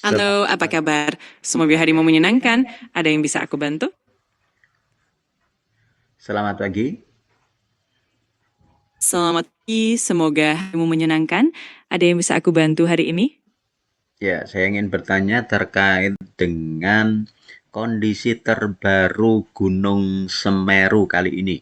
Halo, Selamat apa kabar? Semoga harimu menyenangkan. Ada yang bisa aku bantu? selamat pagi. Selamat pagi, semoga harimu menyenangkan. Ada yang bisa aku bantu hari ini? Ya, saya ingin bertanya terkait dengan kondisi terbaru Gunung Semeru kali ini.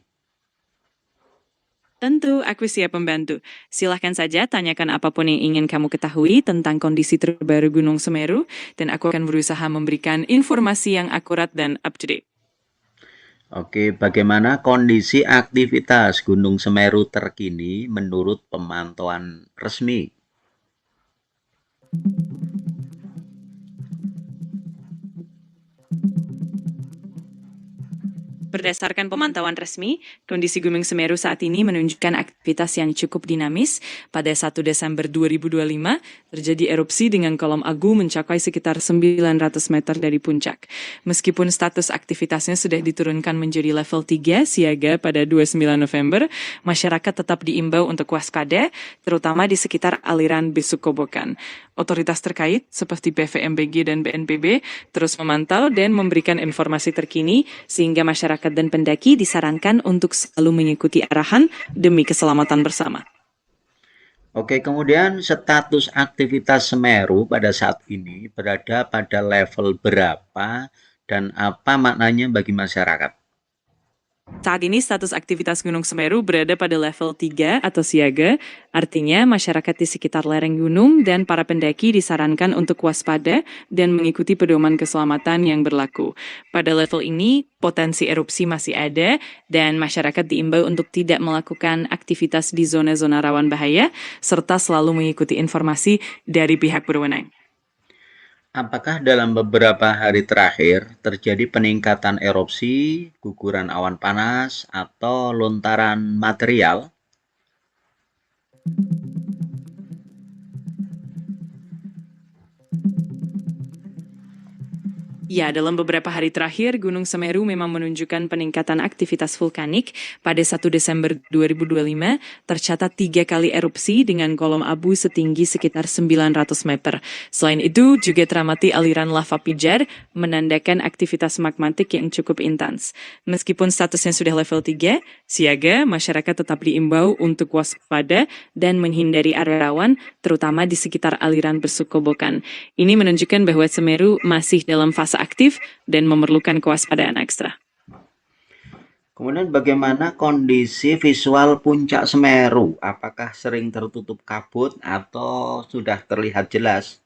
Tentu, aku siap membantu. Silahkan saja tanyakan apapun yang ingin kamu ketahui tentang kondisi terbaru Gunung Semeru, dan aku akan berusaha memberikan informasi yang akurat dan up-to-date. Oke, bagaimana kondisi aktivitas Gunung Semeru terkini menurut pemantauan resmi? Berdasarkan pemantauan resmi, kondisi Gunung Semeru saat ini menunjukkan aktivitas yang cukup dinamis. Pada 1 Desember 2025, terjadi erupsi dengan kolom abu mencapai sekitar 900 meter dari puncak. Meskipun status aktivitasnya sudah diturunkan menjadi level 3 siaga pada 29 November, masyarakat tetap diimbau untuk waspada, terutama di sekitar aliran Besuk Kobokan. Otoritas terkait seperti BVMBG dan BNPB terus memantau dan memberikan informasi terkini sehingga masyarakat dan pendaki disarankan untuk selalu mengikuti arahan demi keselamatan bersama. Oke, kemudian status aktivitas Semeru pada saat ini berada pada level berapa dan apa maknanya bagi masyarakat? Saat ini status aktivitas Gunung Semeru berada pada level 3 atau siaga, artinya masyarakat di sekitar lereng gunung dan para pendaki disarankan untuk waspada dan mengikuti pedoman keselamatan yang berlaku. Pada level ini, potensi erupsi masih ada dan masyarakat diimbau untuk tidak melakukan aktivitas di zona-zona rawan bahaya serta selalu mengikuti informasi dari pihak berwenang. Apakah dalam beberapa hari terakhir terjadi peningkatan erupsi, guguran awan panas, atau lontaran material? Ya, dalam beberapa hari terakhir, Gunung Semeru memang menunjukkan peningkatan aktivitas vulkanik. Pada 1 Desember 2025, tercatat 3 kali erupsi dengan kolom abu setinggi sekitar 900 meter. Selain itu, juga teramati aliran lava pijar, menandakan aktivitas magmatik yang cukup intens. Meskipun statusnya sudah level 3, siaga, masyarakat tetap diimbau untuk waspada dan menghindari area rawan, terutama di sekitar aliran bersukobokan. Ini menunjukkan bahwa Semeru masih dalam fase aktif dan memerlukan kewaspadaan ekstra. Kemudian bagaimana kondisi visual puncak Semeru? Apakah sering tertutup kabut atau sudah terlihat jelas?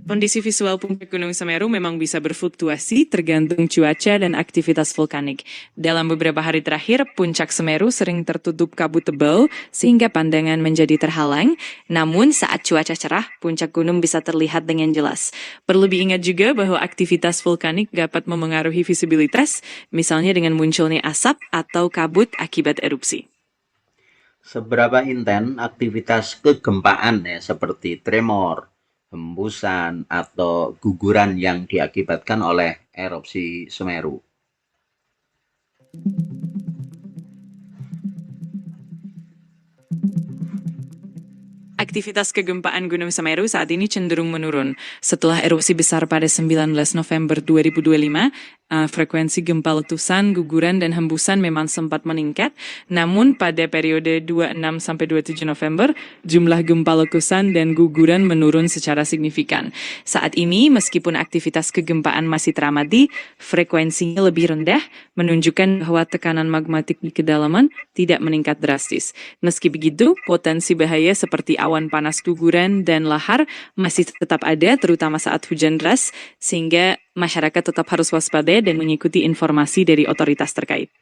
Kondisi visual puncak Gunung Semeru memang bisa berfluktuasi tergantung cuaca dan aktivitas vulkanik. Dalam beberapa hari terakhir, puncak Semeru sering tertutup kabut tebal sehingga pandangan menjadi terhalang. Namun saat cuaca cerah, puncak gunung bisa terlihat dengan jelas. Perlu diingat juga bahwa aktivitas vulkanik dapat memengaruhi visibilitas, misalnya dengan munculnya asap atau kabut akibat erupsi. Seberapa intens aktivitas kegempaan ya, seperti tremor, hembusan, atau guguran yang diakibatkan oleh erupsi Semeru? Aktivitas kegempaan Gunung Semeru saat ini cenderung menurun. Setelah erupsi besar pada 19 November 2025, frekuensi gempa letusan, guguran, dan hembusan memang sempat meningkat. Namun pada periode 26-27 November, jumlah gempa letusan dan guguran menurun secara signifikan. Saat ini, meskipun aktivitas kegempaan masih teramati, frekuensinya lebih rendah, menunjukkan bahwa tekanan magmatik di kedalaman tidak meningkat drastis. Meski begitu, potensi bahaya seperti awan panas guguran dan lahar masih tetap ada, terutama saat hujan deras, sehingga masyarakat tetap harus waspada dan mengikuti informasi dari otoritas terkait.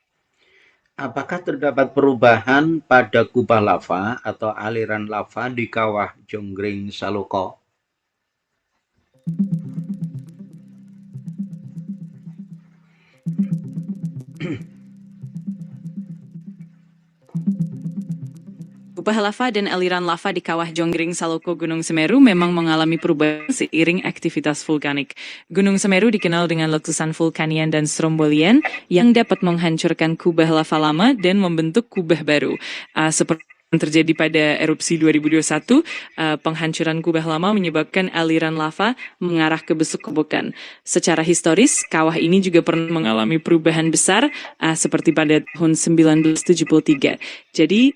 Apakah terdapat perubahan pada kubah lava atau aliran lava di kawah Jonggring Saloko? Kubah lava dan aliran lava di kawah Jonggring Saloko Gunung Semeru memang mengalami perubahan seiring aktivitas vulkanik. Gunung Semeru dikenal dengan letusan vulkanian dan strombolian yang dapat menghancurkan kubah lava lama dan membentuk kubah baru. Seperti yang terjadi pada erupsi 2021, penghancuran kubah lama menyebabkan aliran lava mengarah ke besuk kobokan. Secara historis, kawah ini juga pernah mengalami perubahan besar seperti pada tahun 1973. Jadi,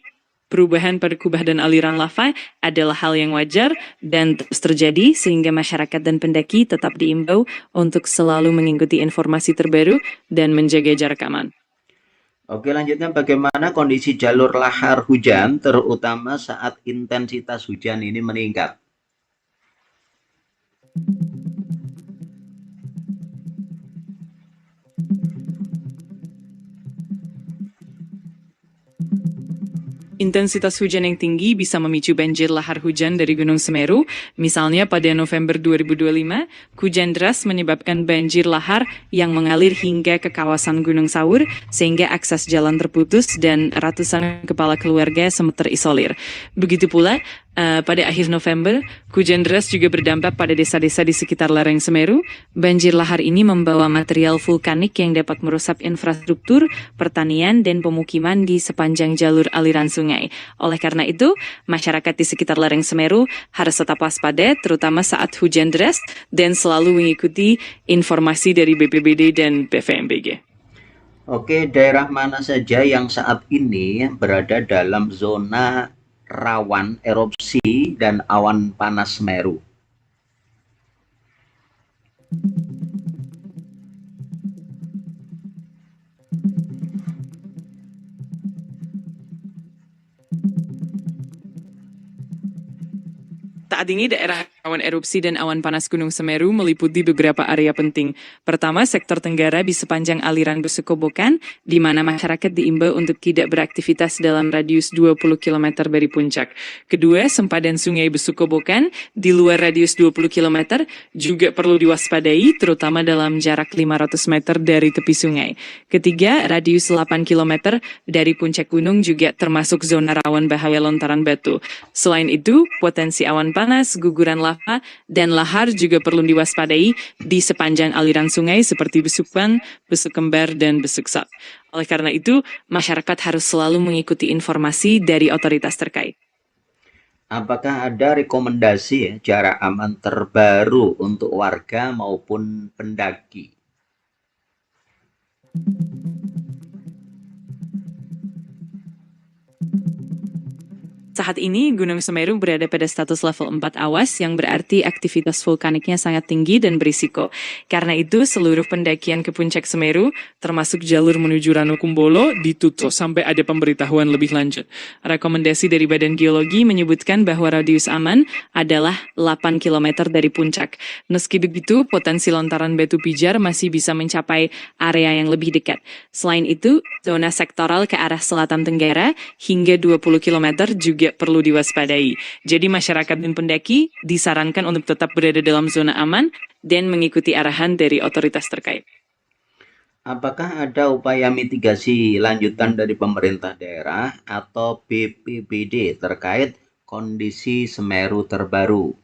perubahan pada kubah dan aliran lava adalah hal yang wajar dan terus terjadi sehingga masyarakat dan pendaki tetap diimbau untuk selalu mengikuti informasi terbaru dan menjaga jarak aman. Oke, lanjutnya bagaimana kondisi jalur lahar hujan terutama saat intensitas hujan ini meningkat? Intensitas hujan yang tinggi bisa memicu banjir lahar hujan dari Gunung Semeru. Misalnya pada November 2025, hujan deras menyebabkan banjir lahar yang mengalir hingga ke kawasan Gunung Sawur sehingga akses jalan terputus dan ratusan kepala keluarga sempat terisolir. Begitu pula pada akhir November, hujan deras juga berdampak pada desa-desa di sekitar lereng Semeru. Banjir lahar ini membawa material vulkanik yang dapat merusak infrastruktur, pertanian, dan pemukiman di sepanjang jalur aliran sungai. Oleh karena itu, masyarakat di sekitar lereng Semeru harus tetap waspada, terutama saat hujan deras, dan selalu mengikuti informasi dari BPBD dan BVMBG. Oke, daerah mana saja yang saat ini berada dalam zona rawan erupsi dan awan panas Semeru? Saat ini daerah awan erupsi dan awan panas Gunung Semeru meliputi beberapa area penting. Pertama, sektor tenggara di sepanjang aliran besuk kobokan, di mana masyarakat diimbau untuk tidak beraktivitas dalam radius 20 km dari puncak. Kedua, sempadan sungai besuk kobokan di luar radius 20 km juga perlu diwaspadai, terutama dalam jarak 500 meter dari tepi sungai. Ketiga, radius 8 km dari puncak gunung juga termasuk zona rawan bahaya lontaran batu. Selain itu, potensi awan panas, guguran lava, dan lahar juga perlu diwaspadai di sepanjang aliran sungai seperti Besukan, Besuk Kembar, dan Besuk Sap. Oleh karena itu, masyarakat harus selalu mengikuti informasi dari otoritas terkait. Apakah ada rekomendasi jarak aman terbaru untuk warga maupun pendaki? Saat ini, Gunung Semeru berada pada status level 4 awas yang berarti aktivitas vulkaniknya sangat tinggi dan berisiko. Karena itu, seluruh pendakian ke puncak Semeru, termasuk jalur menuju Ranukumbolo, ditutup sampai ada pemberitahuan lebih lanjut. Rekomendasi dari Badan Geologi menyebutkan bahwa radius aman adalah 8 km dari puncak. Meski begitu, potensi lontaran batu pijar masih bisa mencapai area yang lebih dekat. Selain itu, zona sektoral ke arah selatan tenggara hingga 20 km juga perlu diwaspadai. Jadi masyarakat dan pendaki disarankan untuk tetap berada dalam zona aman dan mengikuti arahan dari otoritas terkait. Apakah ada upaya mitigasi lanjutan dari pemerintah daerah atau BPBD terkait kondisi Semeru terbaru?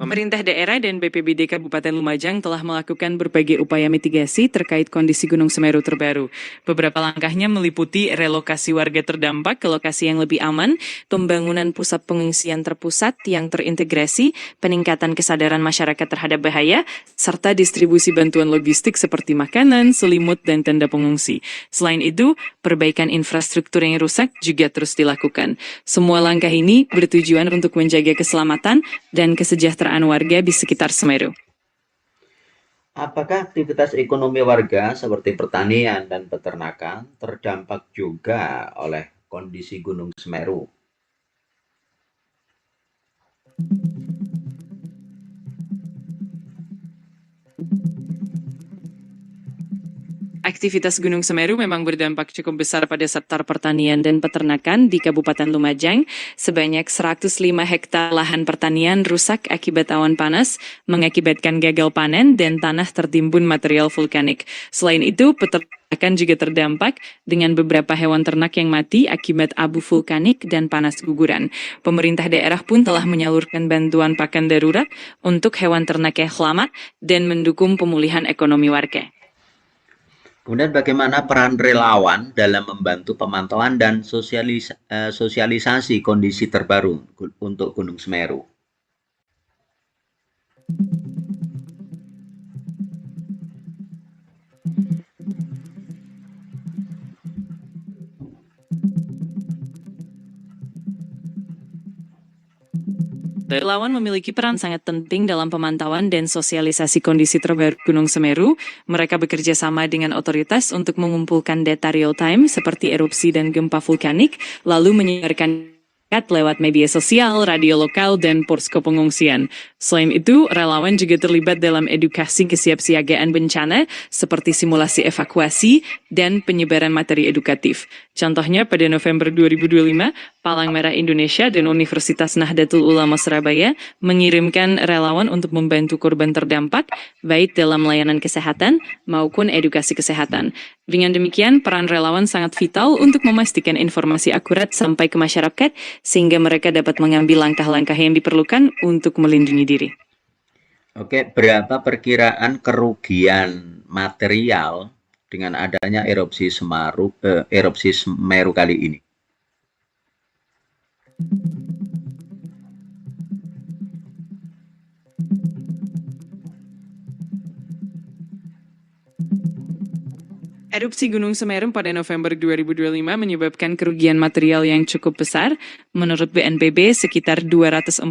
Pemerintah daerah dan BPBD Kabupaten Lumajang telah melakukan berbagai upaya mitigasi terkait kondisi Gunung Semeru terbaru. Beberapa langkahnya meliputi relokasi warga terdampak ke lokasi yang lebih aman, pembangunan pusat pengungsian terpusat yang terintegrasi, peningkatan kesadaran masyarakat terhadap bahaya, serta distribusi bantuan logistik seperti makanan, selimut, dan tenda pengungsi. Selain itu, perbaikan infrastruktur yang rusak juga terus dilakukan. Semua langkah ini bertujuan untuk menjaga keselamatan dan kesejahteraan warga di sekitar Semeru. Apakah aktivitas ekonomi warga seperti pertanian dan peternakan terdampak juga oleh kondisi Gunung Semeru? Aktivitas Gunung Semeru memang berdampak cukup besar pada sektor pertanian dan peternakan di Kabupaten Lumajang. Sebanyak 105 hektar lahan pertanian rusak akibat awan panas, mengakibatkan gagal panen dan tanah tertimbun material vulkanik. Selain itu, peternakan juga terdampak dengan beberapa hewan ternak yang mati akibat abu vulkanik dan panas guguran. Pemerintah daerah pun telah menyalurkan bantuan pakan darurat untuk hewan ternak yang selamat dan mendukung pemulihan ekonomi warga. Kemudian bagaimana peran relawan dalam membantu pemantauan dan sosialisasi kondisi terbaru untuk Gunung Semeru? Relawan memiliki peran sangat penting dalam pemantauan dan sosialisasi kondisi terbaru Gunung Semeru. Mereka bekerja sama dengan otoritas untuk mengumpulkan data real time seperti erupsi dan gempa vulkanik, lalu menyebarkan lewat media sosial, radio lokal, dan posko pengungsian. Selain itu, relawan juga terlibat dalam edukasi kesiapsiagaan bencana seperti simulasi evakuasi dan penyebaran materi edukatif. Contohnya pada November 2025, Palang Merah Indonesia dan Universitas Nahdlatul Ulama Surabaya mengirimkan relawan untuk membantu korban terdampak, baik dalam layanan kesehatan maupun edukasi kesehatan. Dengan demikian, peran relawan sangat vital untuk memastikan informasi akurat sampai ke masyarakat, sehingga mereka dapat mengambil langkah-langkah yang diperlukan untuk melindungi diri. Oke, berapa perkiraan kerugian material dengan adanya erupsi Semeru kali ini? Erupsi Gunung Semeru pada November 2025 menyebabkan kerugian material yang cukup besar. Menurut BNPB, sekitar 204,63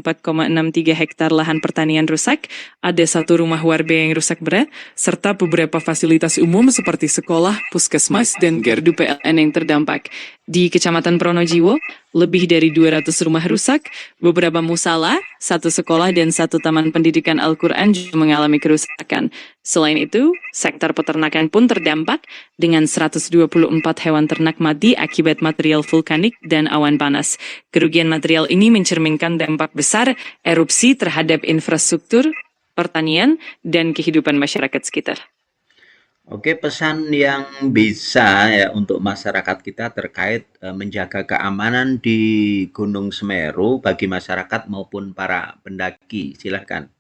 hektar lahan pertanian rusak, ada 1 rumah warga yang rusak berat, serta beberapa fasilitas umum seperti sekolah, puskesmas, dan gardu PLN yang terdampak. Di Kecamatan Pronojiwo, lebih dari 200 rumah rusak, beberapa musala, 1 sekolah, dan 1 taman pendidikan Al-Quran juga mengalami kerusakan. Selain itu, sektor peternakan pun terdampak dengan 124 hewan ternak mati akibat material vulkanik dan awan panas. Kerugian material ini mencerminkan dampak besar erupsi terhadap infrastruktur, pertanian, dan kehidupan masyarakat sekitar. Oke, pesan yang bisa ya untuk masyarakat kita terkait menjaga keamanan di Gunung Semeru bagi masyarakat maupun para pendaki. Silakan.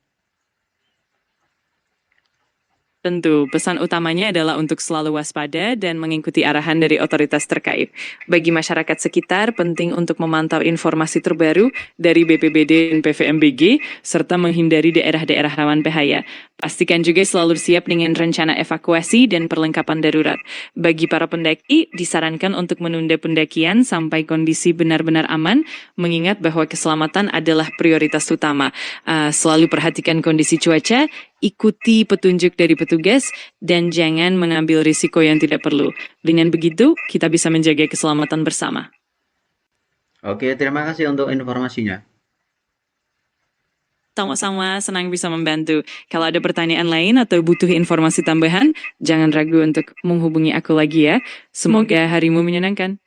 Tentu, pesan utamanya adalah untuk selalu waspada dan mengikuti arahan dari otoritas terkait. Bagi masyarakat sekitar, penting untuk memantau informasi terbaru dari BPBD dan PVMBG, serta menghindari daerah-daerah rawan bahaya. Pastikan juga selalu siap dengan rencana evakuasi dan perlengkapan darurat. Bagi para pendaki, disarankan untuk menunda pendakian sampai kondisi benar-benar aman, mengingat bahwa keselamatan adalah prioritas utama. Selalu perhatikan kondisi cuaca, ikuti petunjuk dari petugas, dan jangan mengambil risiko yang tidak perlu. Dengan begitu, kita bisa menjaga keselamatan bersama. Oke, terima kasih untuk informasinya. Sama-sama, senang bisa membantu. Kalau ada pertanyaan lain atau butuh informasi tambahan, jangan ragu untuk menghubungi aku lagi ya. Semoga harimu menyenangkan.